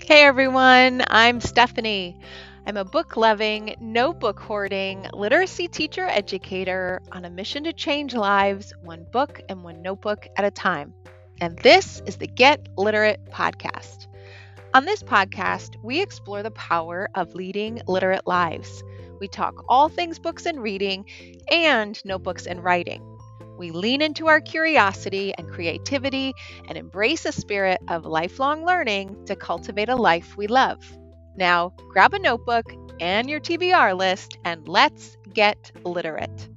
Hey everyone, I'm Stephanie. I'm a book loving, notebook hoarding literacy teacher educator on a mission to change lives one book and one notebook at a time. And this is the Get Literate podcast. On this podcast, we explore the power of leading literate lives. We talk all things books and reading and notebooks and writing. We lean into our curiosity and creativity and embrace a spirit of lifelong learning to cultivate a life we love. Now, grab a notebook and your TBR list and let's get literate.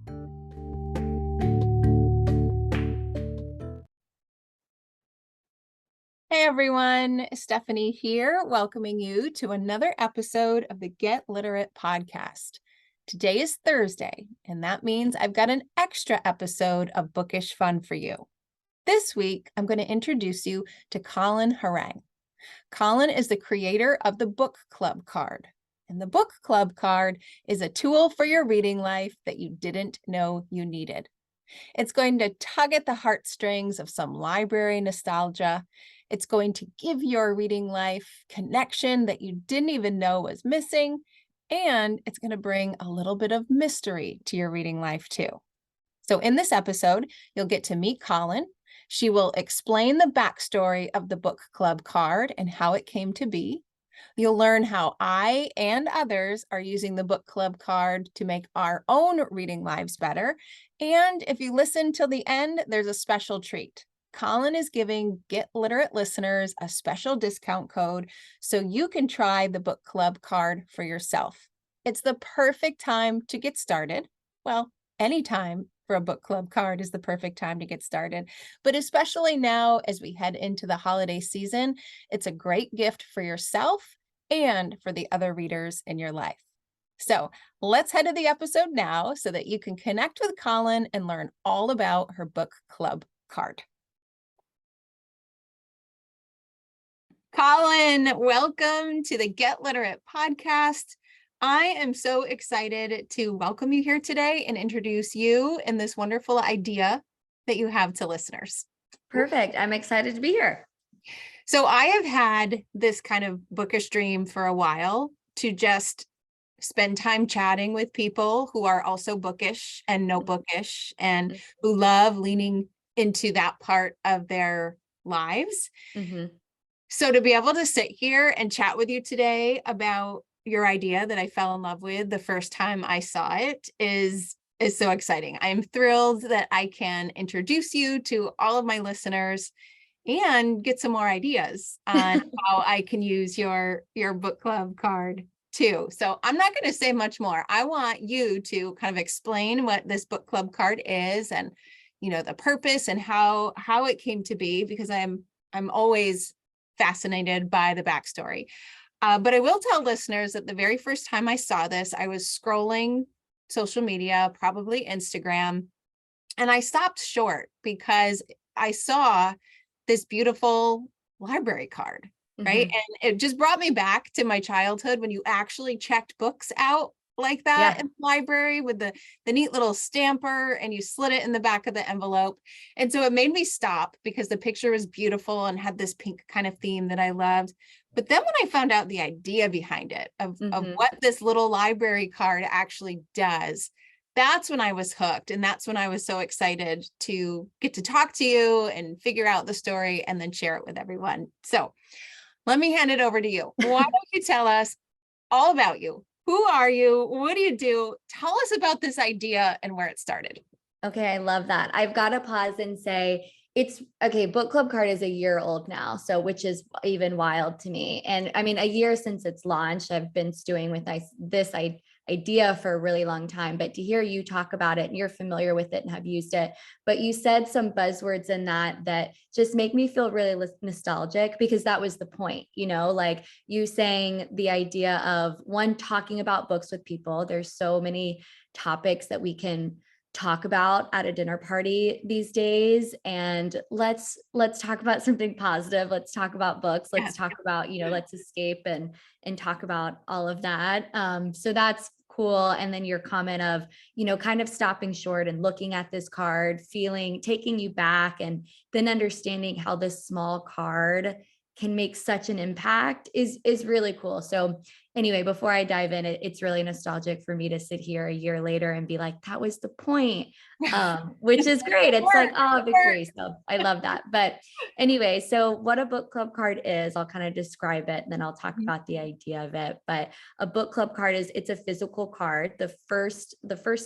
Hey everyone, Stephanie here, welcoming you to another episode of the Get Literate podcast. Today is Thursday, and that means I've got an extra episode of bookish fun for you. This week, I'm going to introduce you to Colin Harrang. Colin is the creator of the Book Club card. And the Book Club card is a tool for your reading life that you didn't know you needed. It's going to tug at the heartstrings of some library nostalgia. It's going to give your reading life connection that you didn't even know was missing. And it's going to bring a little bit of mystery to your reading life too. So in this episode, you'll get to meet Colin. She will explain the backstory of the Book Club card and how it came to be. You'll learn how I and others are using the Book Club card to make our own reading lives better. And if you listen till the end, there's a special treat. Colin is giving Get Literate listeners a special discount code so you can try the Book Club card for yourself. It's the perfect time to get started. Well, anytime for a book club card is the perfect time to get started. But especially now as we head into the holiday season, it's a great gift for yourself and for the other readers in your life. So let's head to the episode now so that you can connect with Colin and learn all about her book club card. Colin, welcome to the Get Literate podcast. I am so excited to welcome you here today and introduce you and this wonderful idea that you have to listeners. Perfect. I'm excited to be here. So I have had this kind of bookish dream for a while to just spend time chatting with people who are also bookish and no bookish and who love leaning into that part of their lives. Mm-hmm. So to be able to sit here and chat with you today about your idea that I fell in love with the first time I saw it is so exciting. I am thrilled that I can introduce you to all of my listeners and get some more ideas on how I can use your book club card too. So I'm not going to say much more. I want you to kind of explain what this book club card is and, you know, the purpose and how it came to be, because I'm always fascinated by the backstory. But I will tell listeners that the very first time I saw this, I was scrolling social media, probably Instagram, and I stopped short because I saw this beautiful library card, right? Mm-hmm. And it just brought me back to my childhood when you actually checked books out like that in the library with the neat little stamper and you slid it in the back of the envelope. And so it made me stop because the picture was beautiful and had this pink kind of theme that I loved. But then when I found out the idea behind it of what this little library card actually does, that's when I was hooked. And that's when I was so excited to get to talk to you and figure out the story and then share it with everyone. So let me hand it over to you. Why don't you tell us all about you? Who are you? What do you do? Tell us about this idea and where it started. Okay, I love that. I've got to pause and say it's okay. Book club card is a year old now, so which is even wild to me. And I mean, a year since its launch, I've been stewing with this idea for a really long time. But to hear you talk about it, and you're familiar with it and have used it, but you said some buzzwords in that just make me feel really nostalgic, because that was the point, like you saying the idea of one, talking about books with people. There's so many topics that we can talk about at a dinner party these days, and let's talk about something positive. Let's talk about books. Let's talk about, let's escape and talk about all of that. So that's cool. And then your comment of, kind of stopping short and looking at this card, taking you back, and then understanding how this small card can make such an impact is really cool. So anyway, before I dive in, it's really nostalgic for me to sit here a year later and be like, that was the point, which is great. It's like, oh, victory. So I love that. But anyway, so what a book club card is, I'll kind of describe it and then I'll talk about the idea of it. But a book club card it's a physical card. The first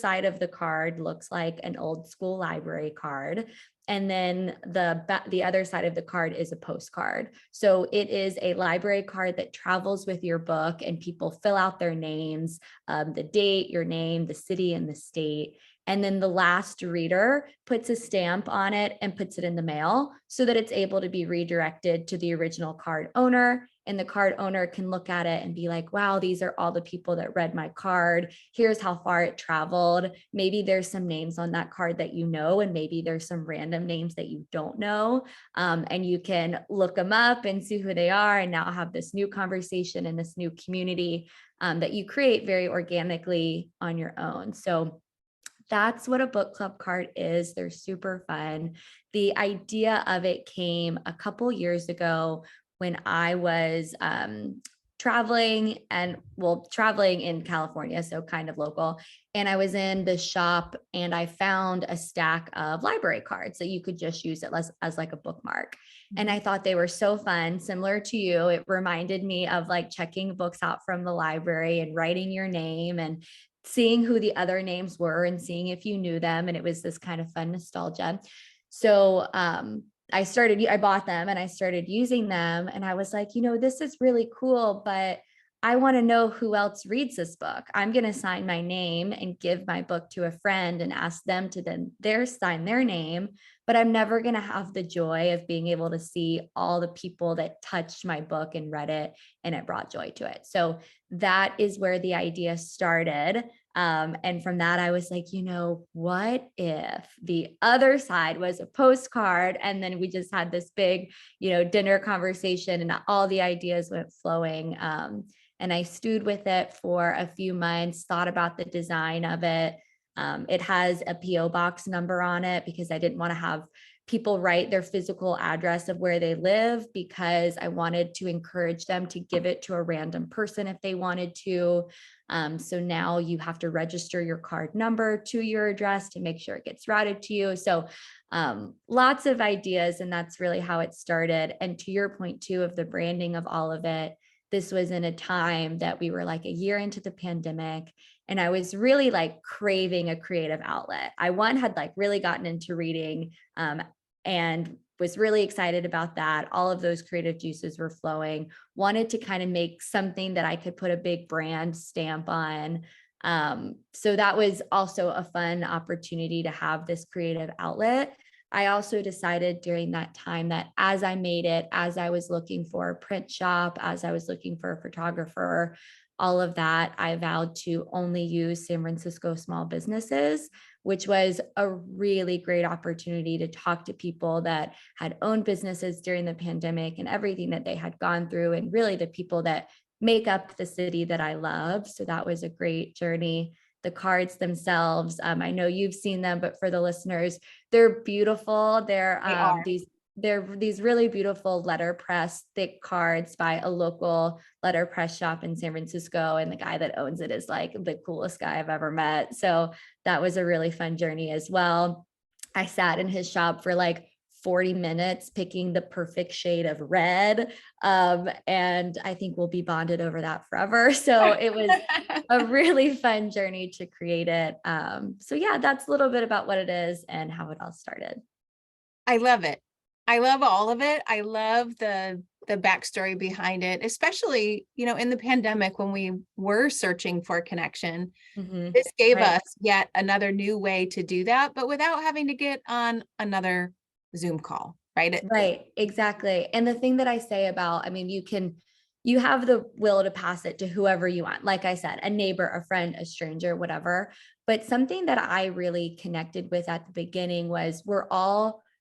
side of the card looks like an old school library card. And then the other side of the card is a postcard. So it is a library card that travels with your book, and people fill out their names, the date, your name, the city, and the state. And then the last reader puts a stamp on it and puts it in the mail so that it's able to be redirected to the original card owner. And the card owner can look at it and be like, wow, these are all the people that read my card. Here's how far it traveled. Maybe there's some names on that card that you know, and maybe there's some random names that you don't know. And you can look them up and see who they are, and now have this new conversation and this new community that you create very organically on your own. So that's what a book club card is. They're super fun. The idea of it came a couple years ago when I was traveling in California, so kind of local. And I was in the shop and I found a stack of library cards that you could just use it as like a bookmark. And I thought they were so fun, similar to you. It reminded me of like checking books out from the library and writing your name and seeing who the other names were and seeing if you knew them. And it was this kind of fun nostalgia. So I bought them and I started using them, and I was like, this is really cool, but I want to know who else reads this book. I'm going to sign my name and give my book to a friend and ask them to then sign their name, but I'm never going to have the joy of being able to see all the people that touched my book and read it and it brought joy to it. So that is where the idea started. And from that, I was like, what if the other side was a postcard? And then we just had this big, dinner conversation, and all the ideas went flowing. And I stewed with it for a few months, thought about the design of it. It has a PO box number on it because I didn't want to have people write their physical address of where they live, because I wanted to encourage them to give it to a random person if they wanted to. So now you have to register your card number to your address to make sure it gets routed to you. So lots of ideas, and that's really how it started. And to your point too, of the branding of all of it, this was in a time that we were like a year into the pandemic, and I was really like craving a creative outlet. I had like really gotten into reading and was really excited about that. All of those creative juices were flowing, wanted to kind of make something that I could put a big brand stamp on. So that was also a fun opportunity to have this creative outlet. I also decided during that time that as I made it, as I was looking for a print shop, as I was looking for a photographer, all of that, I vowed to only use San Francisco small businesses, which was a really great opportunity to talk to people that had owned businesses during the pandemic and everything that they had gone through, and really the people that make up the city that I love. So that was a great journey. The cards themselves, I know you've seen them, but for the listeners, they're beautiful. They're these really beautiful letterpress thick cards by a local letterpress shop in San Francisco. And the guy that owns it is like the coolest guy I've ever met. So that was a really fun journey as well. I sat in his shop for like 40 minutes picking the perfect shade of red. And I think we'll be bonded over that forever. So it was a really fun journey to create it. So yeah, that's a little bit about what it is and how it all started. I love it. I love all of it. I love the backstory behind it, especially, in the pandemic when we were searching for connection. Mm-hmm. This gave Right. us yet another new way to do that, but without having to get on another Zoom call, right? Right, exactly. And the thing that I say about, you have the will to pass it to whoever you want. Like I said, a neighbor, a friend, a stranger, whatever. But something that I really connected with at the beginning was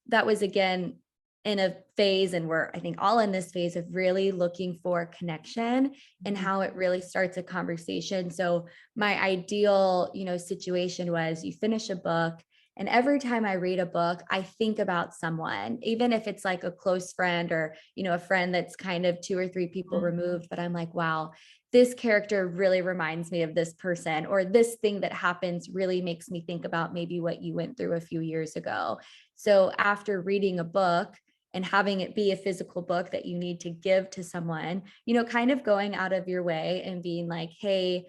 that was again in a phase, and we're, I think, all in this phase of really looking for connection and how it really starts a conversation. So my ideal, situation was you finish a book, And every time I read a book, I think about someone, even if it's like a close friend or, a friend that's kind of 2 or 3 people removed, but I'm like, wow, this character really reminds me of this person, or this thing that happens really makes me think about maybe what you went through a few years ago. So after reading a book and having it be a physical book that you need to give to someone, kind of going out of your way and being like, hey,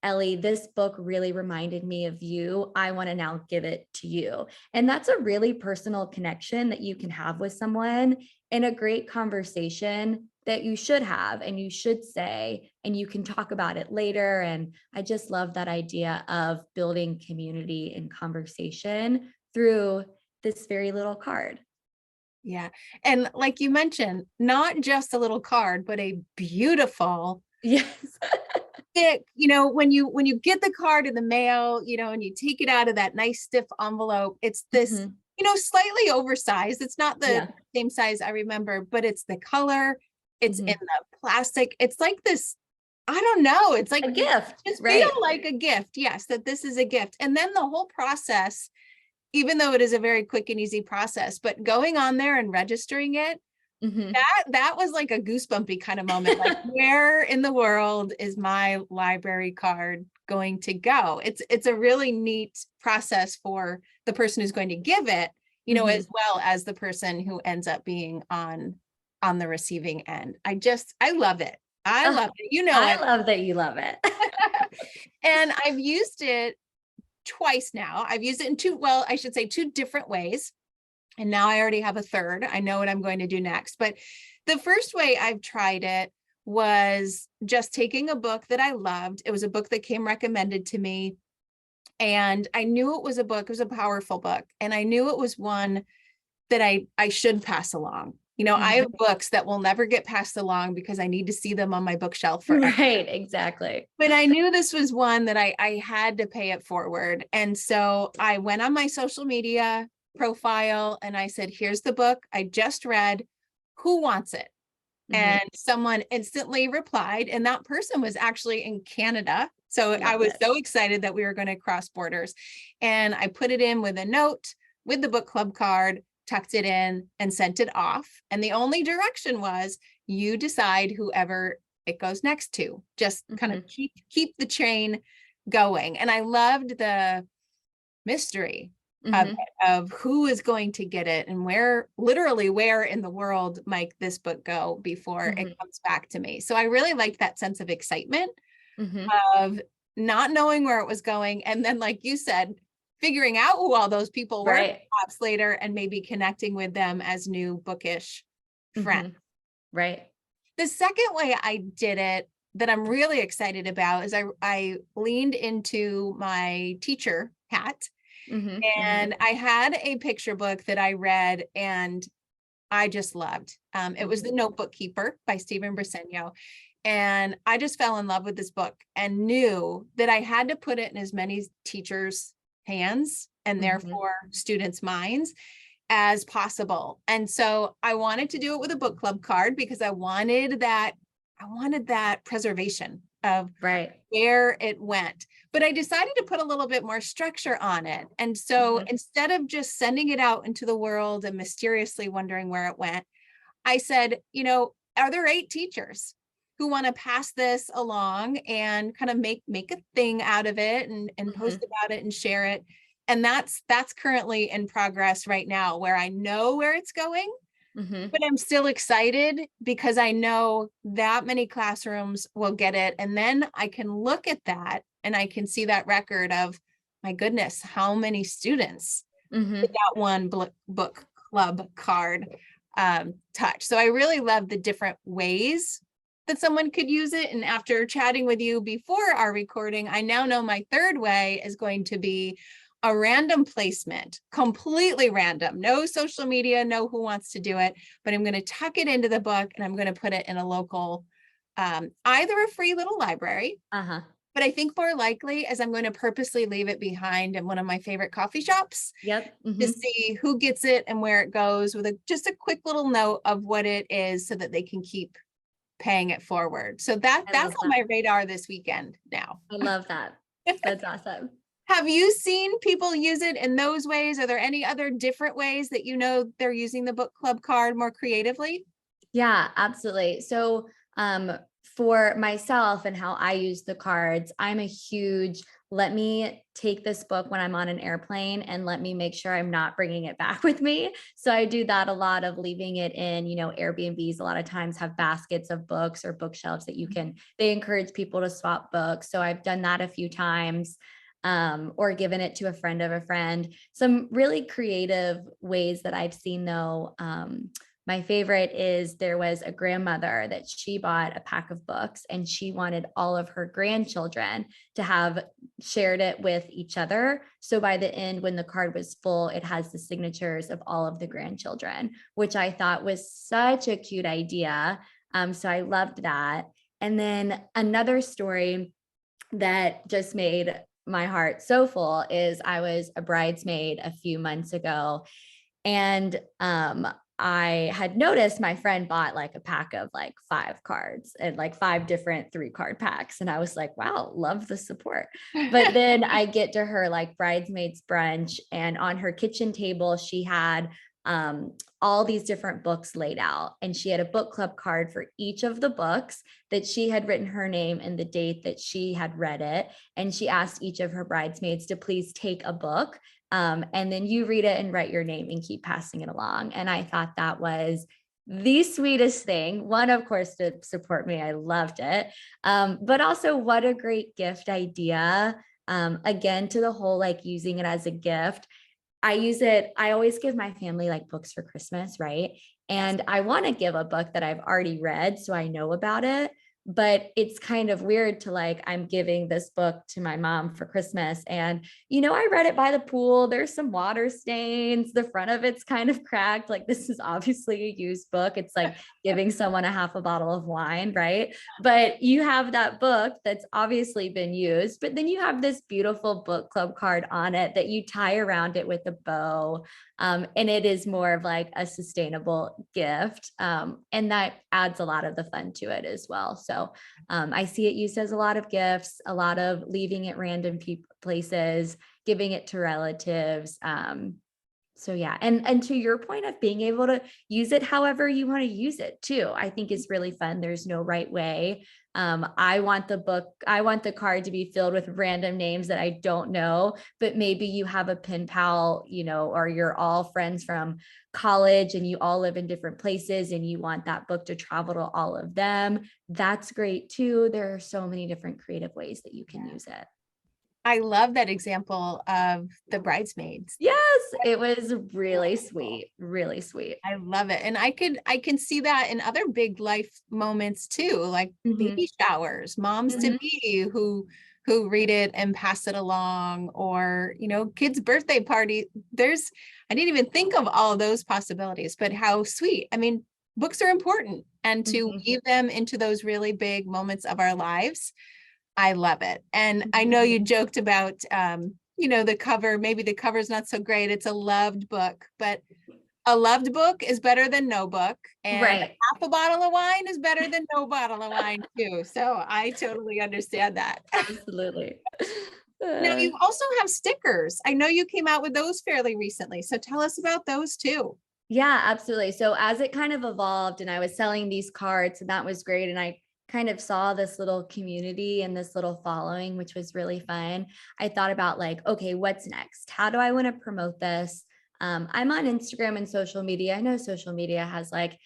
Ellie, this book really reminded me of you. I want to now give it to you. And that's a really personal connection that you can have with someone, and a great conversation that you should have and you should say, and you can talk about it later. And I just love that idea of building community and conversation through this very little card. Yeah. And like you mentioned, not just a little card, but a beautiful, Yes. thick, when you get the card in the mail, and you take it out of that nice stiff envelope, it's this, Mhm. slightly oversized. It's not the Yeah. same size I remember, but it's the color, it's in Mhm. the plastic. It's like this, I don't know. It's like, A gift, just feel right? like a gift. Yes, that this is a gift. And then the whole process, even though it is a very quick and easy process, but going on there and registering it, Mhm. that was like a goosebumpy kind of moment. Like, where in the world is my library card going to go? It's a really neat process for the person who's going to give it, Mhm. as well as the person who ends up being on the receiving end. I love it. I Oh, love it. You know I it. love that you love it. And I've used it twice now. I've used it in I should say two different ways. And now I already have a third. I know what I'm going to do next. But the first way I've tried it was just taking a book that I loved. It was a book that came recommended to me. And I knew it was a book, it was a powerful book. And I knew it was one that I should pass along. I Mhm. have books that will never get passed along because I need to see them on my bookshelf forever. Right, exactly. But I knew this was one that I had to pay it forward. And so I went on my social media profile and I said, here's the book I just read. Who wants it? Mhm. And someone instantly replied, and that person was actually in Canada. So I Love was it. so excited that we were going to cross borders. And I put it in with a note with the book club card, tucked it in, and sent it off. And the only direction was, you decide whoever it goes next to. Just kind of Mhm. keep the chain going. And I loved the mystery of Mhm. it, of who is going to get it and literally where in the world might this book go before it Mhm. comes back to me. So I really liked that sense of excitement Mhm. of not knowing where it was going. And then, like you said, figuring out who all those people were Right. perhaps later and maybe connecting with them as new bookish friends. Mhm. Right. The second way I did it that I'm really excited about is I leaned into my teacher hat. Mhm. Mhm. And I had a picture book that I read and I just loved. It was The Mhm. Notebook Keeper by Stephen Briseno. And I just fell in love with this book and knew that I had to put it in as many teachers' hands and Mhm. therefore students' minds as possible. And so I wanted to do it with a book club card because I wanted that preservation of Right. where it went. But I decided to put a little bit more structure on it. And so Mhm. instead of just sending it out into the world and mysteriously wondering where it went, I said, are there 8 teachers who want to pass this along and kind of make a thing out of it and post Mhm. about it and share it? And that's currently in progress right now, where I know where it's going, Mhm. but I'm still excited because I know that many classrooms will get it. And then I can look at that and I can see that record of, my goodness, how many students did Mhm. that one book club card touch. So I really love the different ways that someone could use it. And after chatting with you before our recording, I now know my third way is going to be a random placement, completely random, no social media, no who wants to do it, but I'm going to tuck it into the book and I'm going to put it in a local, either a free little library, Uh-huh. but I think more likely is I'm going to purposely leave it behind in one of my favorite coffee shops Yep. to Mhm. see who gets it and where it goes, with just a quick little note of what it is so that they can keep paying it forward. So I that's love on that. my radar this weekend now. I love that. That's awesome. Have you seen people use it in those ways? Are there any other different ways that they're using the book club card more creatively? Yeah, absolutely. So, for myself and how I use the cards, I'm a huge let me take this book when I'm on an airplane and let me make sure I'm not bringing it back with me. So I do that a lot of leaving it in, Airbnbs a lot of times have baskets of books or bookshelves that they encourage people to swap books. So I've done that a few times. Or given it to a friend of a friend. Some really creative ways that I've seen though. My favorite is there was a grandmother that she bought a pack of books and she wanted all of her grandchildren to have shared it with each other. So by the end, when the card was full, it has the signatures of all of the grandchildren, which I thought was such a cute idea. So I loved that. And then another story that just made my heart so full is I was a bridesmaid a few months ago and I had noticed my friend bought like a pack of like 5 cards and like 5 different 3-card packs. And I was like, wow, love the support. But then I get to her like bridesmaids brunch, and on her kitchen table, she had all these different books laid out. And she had a book club card for each of the books that she had written her name and the date that she had read it. And she asked each of her bridesmaids to please take a book, and then you read it and write your name and keep passing it along. And I thought that was the sweetest thing. One, of course, to support me. I loved it. But also what a great gift idea. Again, to the whole, like using it as a gift. I always give my family like books for Christmas, right? And I want to give a book that I've already read so I know about it. But it's kind of weird to like, I'm giving this book to my mom for Christmas. And, I read it by the pool. There's some water stains. The front of it's kind of cracked. Like, this is obviously a used book. It's like giving someone a half a bottle of wine, right? But you have that book that's obviously been used, but then you have this beautiful book club card on it that you tie around it with a bow. And it is more of like a sustainable gift. And that adds a lot of the fun to it as well. So I see it used as a lot of gifts, a lot of leaving it random places, giving it to relatives. So yeah, and to your point of being able to use it however you want to use it too, I think is really fun. There's no right way. I want the card to be filled with random names that I don't know, but maybe you have a pen pal, or you're all friends from college and you all live in different places and you want that book to travel to all of them. That's great too. There are so many different creative ways that you can use it. I love that example of the bridesmaids. Yes, it was really sweet, really sweet. I love it. And I can see that in other big life moments too, like Mhm, baby showers, moms to mhm. be who read it and pass it along, or kids' birthday party. I didn't even think of all those possibilities, but how sweet. I mean, books are important, and to Mhm, weave them into those really big moments of our lives, I love it. And I mhm. know you joked about the cover, maybe the cover's not so great. It's a loved book, but a loved book is better than no book, and Right. half a bottle of wine is better than no bottle of wine too. So I totally understand that. Absolutely. Now Uh, you also have stickers. I know you came out with those fairly recently. So tell us about those too. yeah, absolutely. So as it kind of evolved and I was selling these cards, and that was great. And I kind of saw this little community and this little following, which was really fun. I thought about like, okay, what's next? How do I want to promote this? I'm on Instagram and social media. I know social media has like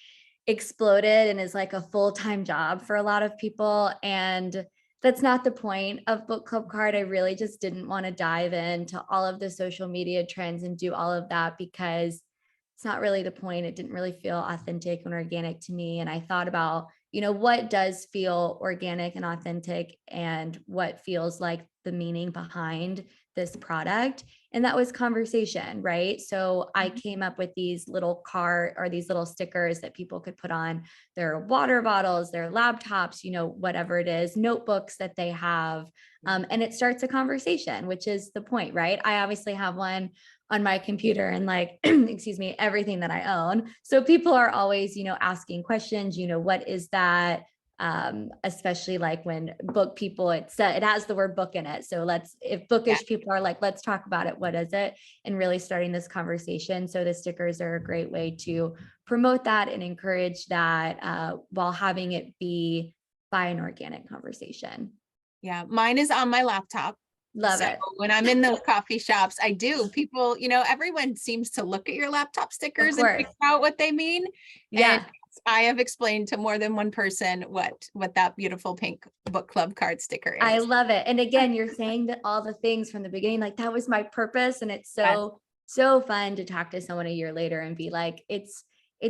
exploded and is like a full-time job for a lot of people. And that's not the point of Book Club Card. I really just didn't want to dive into all of the social media trends and do all of that because it's not really the point. It didn't really feel authentic and organic to me. And I thought about, what does feel organic and authentic and what feels like the meaning behind this product. And that was conversation, right? So I came up with these little these little stickers that people could put on their water bottles, their laptops, whatever it is, notebooks that they have. And it starts a conversation, which is the point, right? I obviously have one on my computer and like, excuse me, everything that I own. So people are always, asking questions, what is that? especially like when book people, it has the word book in it. So if Yeah. bookish people are like, let's talk about it. What is it? And really starting this conversation. So the stickers are a great way to promote that and encourage that while having it be by an organic conversation. Yeah. Mine is on my laptop. Love So it. when I'm in those coffee shops, I do. People, everyone seems to look at your laptop Of stickers and course. figure out what they mean. And Yeah. I have explained to more than one person what that beautiful pink book club card sticker I is. love it. And again, you're saying that all the things from the beginning, like that was my purpose. And it's Yes. so fun to talk to someone a year later and be like, it's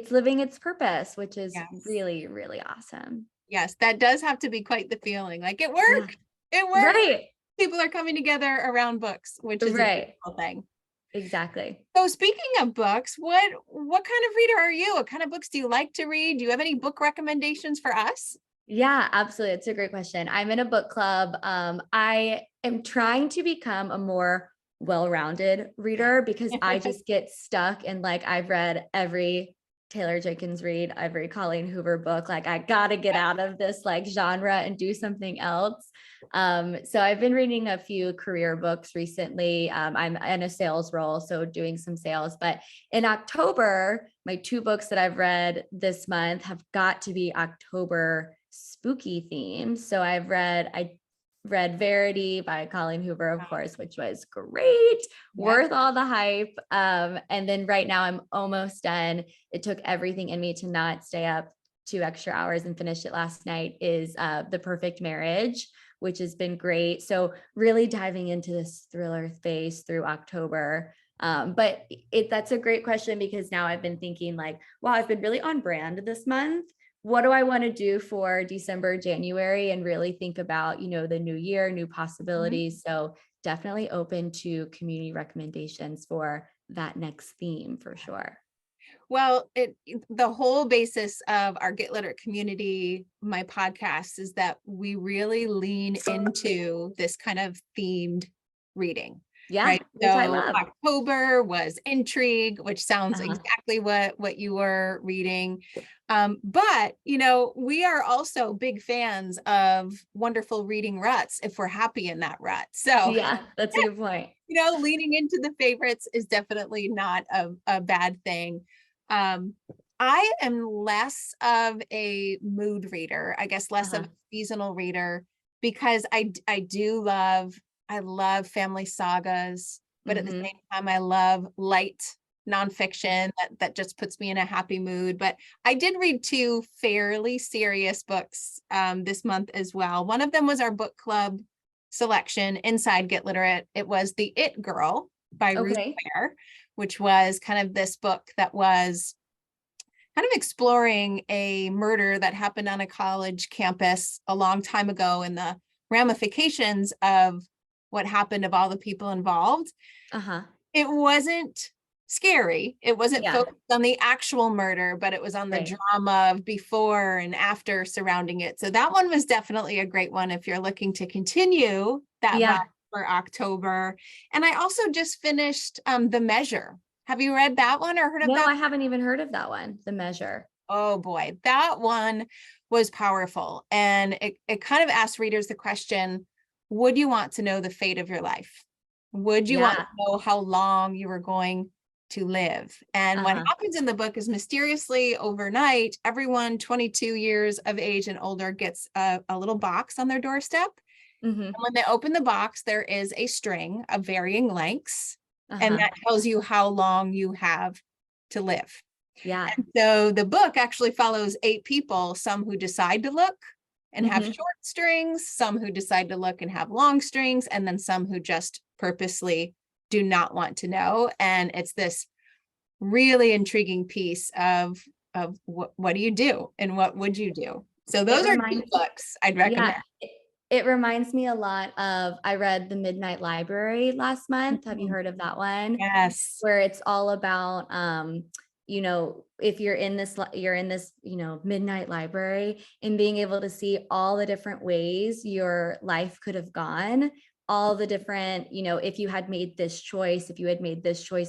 living its purpose, which is Yes. really, really awesome. Yes, that does have to be quite the feeling. Like it Yeah. worked. It worked. Right. People are coming together around books, which is a Right. beautiful thing. Exactly. So speaking of books, what kind of reader are you? What kind of books do you like to read? Do you have any book recommendations for us? Yeah, absolutely. It's a great question. I'm in a book club. I am trying to become a more well-rounded reader because I just get stuck in like I've read every Taylor Jenkins read, every Colleen Hoover book. Like I gotta get out of this like genre and do something else. So I've been reading a few career books recently. I'm in a sales role, so doing some sales. But in October, my 2 books that I've read this month have got to be October spooky themes. So I read Verity by Colleen Hoover, of course, which was great, worth all the hype. And then right now I'm almost done. It took everything in me to not stay up 2 extra hours and finish it last night is The Perfect Marriage, which has been great. So really diving into this thriller space through October. But that's a great question because now I've been thinking like, wow, I've been really on brand this month. What do I want to do for December, January, and really think about, the new year, new possibilities. So definitely open to community recommendations for that next theme for sure. Well, the whole basis of our Get Literate community, my podcast, is that we really lean into this kind of themed reading. Yeah, Right. which I So love. October was intrigue, which sounds Uh-huh. exactly what you were reading. But we are also big fans of wonderful reading ruts if we're happy in that rut. So Yeah, that's a good point. leaning into the favorites is definitely not a bad thing. I am less of a mood reader, I guess less of Uh-huh. a seasonal reader, because I love family sagas, but at the Mhm. same time, I love light nonfiction that just puts me in a happy mood. But I did read 2 fairly serious books this month as well. One of them was our book club selection inside Get Literate. It was The It Girl by Ruth Okay. Ware, which was kind of this book that was kind of exploring a murder that happened on a college campus a long time ago and the ramifications of what happened of all the people involved. Uh-huh. It wasn't scary. It wasn't Yeah. focused on the actual murder, but it was on the Right. drama of before and after surrounding it. So that one was definitely a great one if you're looking to continue that vibe Yeah. for October. And I also just finished The Measure. Have you read that one or heard of No, that? I haven't even heard of that one, The Measure. Oh boy, that one was powerful. And it kind of asked readers the question, would you want to know the fate of your life? Would you want to Yeah. know how long you were going to live? And what Uh-huh. happens in the book is mysteriously overnight, everyone 22 years of age and older gets a little box on their doorstep. Mhm. And when they open the box, there is a string of varying lengths. And Uh-huh. that tells you how long you have to live. Yeah. And so the book actually follows 8 people, some who decide to look and have Mhm. short strings, some who decide to look and have long strings, and then some who just purposely do not want to know. And it's this really intriguing piece of what do you do and what would you do? So It those are 2 reminds books I'd Yeah, recommend. it reminds me a lot of I read The Midnight Library last month. Have you Mhm. heard of that one? Yes. Where it's all about if you're in this, midnight library and being able to see all the different ways your life could have gone all the different, if you had made this choice,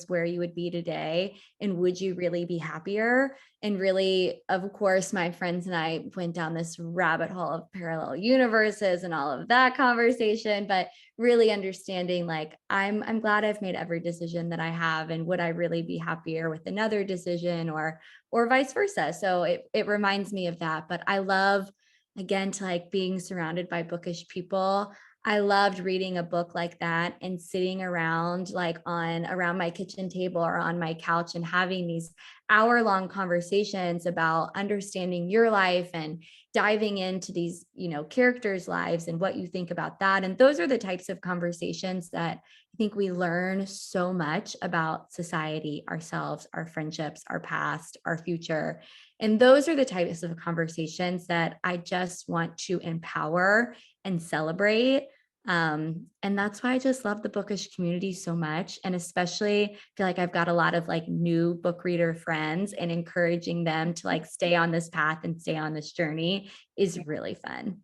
where you would be today, and would you really be happier? And really, of course, my friends and I went down this rabbit hole of parallel universes and all of that conversation, but really understanding, like, I'm glad I've made every decision that I have, and would I really be happier with another decision, or vice versa? So it reminds me of that. But I love, again, to like being surrounded by bookish people. I loved reading a book like that and sitting around, like around my kitchen table or on my couch, and having these hour-long conversations about understanding your life and diving into these, characters' lives and what you think about that. And those are the types of conversations that I think we learn so much about society, ourselves, our friendships, our past, our future. And those are the types of conversations that I just want to empower and celebrate. And that's why I just love the bookish community so much. And especially feel like I've got a lot of like new book reader friends, and encouraging them to like stay on this path and stay on this journey is really fun.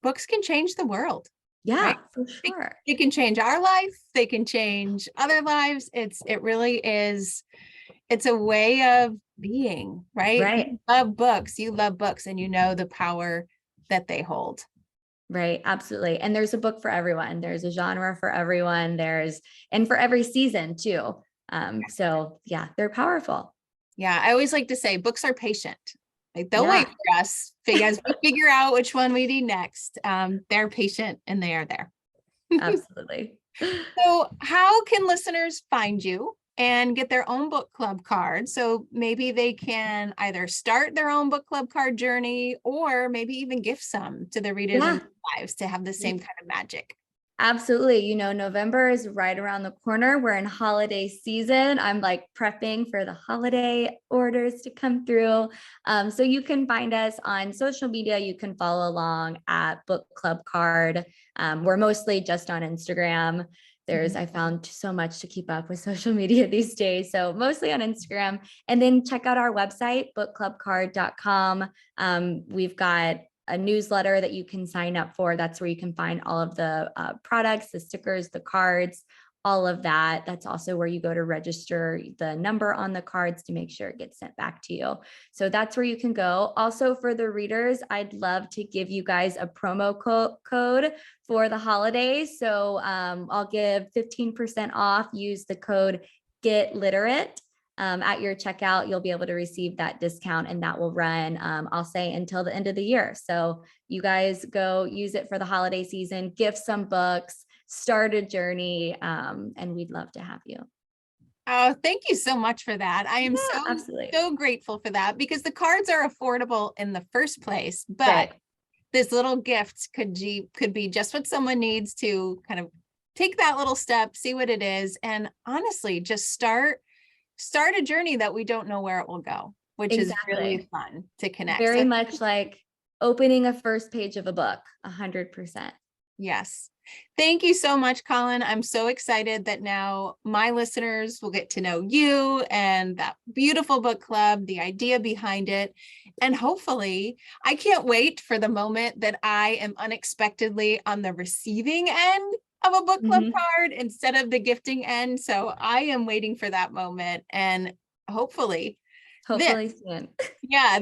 Books can change the world, Yeah, right? for It, sure. it can change our life. They can change other lives. It really is. It's a way of being, right? Right. You love books, and you know the power that they hold. Right. Absolutely. And there's a book for everyone. There's a genre for everyone. And for every season too. So yeah, they're powerful. Yeah, I always like to say books are patient. Like they'll Yeah, wait for us as we figure out which one we need next. They're patient and they are there. absolutely. So, how can listeners find you and get their own book club card? So maybe they can either start their own book club card journey, or maybe even gift some to the readers in Yeah. their lives to have the same kind of magic. Absolutely. November is right around the corner. We're in holiday season. I'm like prepping for the holiday orders to come through. So you can find us on social media. You can follow along at Book Club Card. We're mostly just on Instagram. I found so much to keep up with social media these days. So mostly on Instagram. And then check out our website, bookclubcard.com. We've got a newsletter that you can sign up for. That's where you can find all of the products, the stickers, the cards, all of that. That's also where you go to register the number on the cards to make sure it gets sent back to you. So that's where you can go. Also, for the readers, I'd love to give you guys a promo code for the holidays. So I'll give 15% off. Use the code GETLITERATE. At your checkout, you'll be able to receive that discount, and that will run, I'll say, until the end of the year. So you guys go use it for the holiday season, gift some books, start a journey, and we'd love to have you. Oh, thank you so much for that. I am Yeah, absolutely. so grateful for that, because the cards are affordable in the first place, but Right. this little gift could be just what someone needs to kind of take that little step, see what it is, and honestly, just start a journey that we don't know where it will go, which is really Exactly. fun to connect. Very So, much like opening a first page of a book, 100%. yes. Thank you so much, Colin. I'm so excited that now my listeners will get to know you and that beautiful book club, the idea behind it. And hopefully, I can't wait for the moment that I am unexpectedly on the receiving end of a book club Mhm. card instead of the gifting end. So I am waiting for that moment. And hopefully, this, Hopefully soon.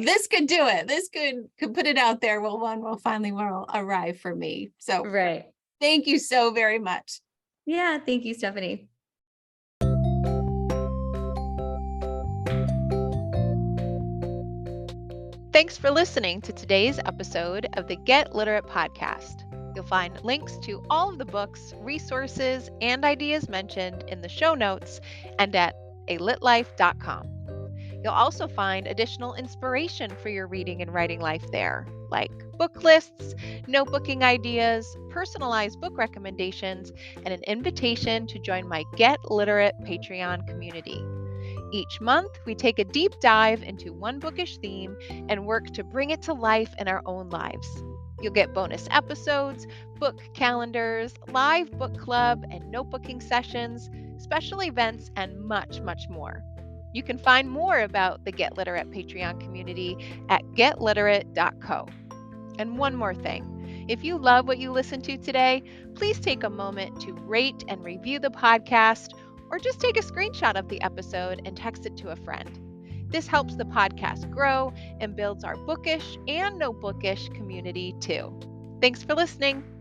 this could do it. This could put it out there. Well, one will finally arrive for me. So Right. thank you so very much. Yeah. Thank you, Stephanie. Thanks for listening to today's episode of the Get Literate podcast. You'll find links to all of the books, resources, and ideas mentioned in the show notes and at alitlife.com. You'll also find additional inspiration for your reading and writing life there, like book lists, notebooking ideas, personalized book recommendations, and an invitation to join my Get Literate Patreon community. Each month, we take a deep dive into one bookish theme and work to bring it to life in our own lives. You'll get bonus episodes, book calendars, live book club and notebooking sessions, special events, and much, much more. You can find more about the Get Literate Patreon community at getliterate.co. And one more thing. If you love what you listened to today, please take a moment to rate and review the podcast, or just take a screenshot of the episode and text it to a friend. This helps the podcast grow and builds our bookish and no bookish community too. Thanks for listening.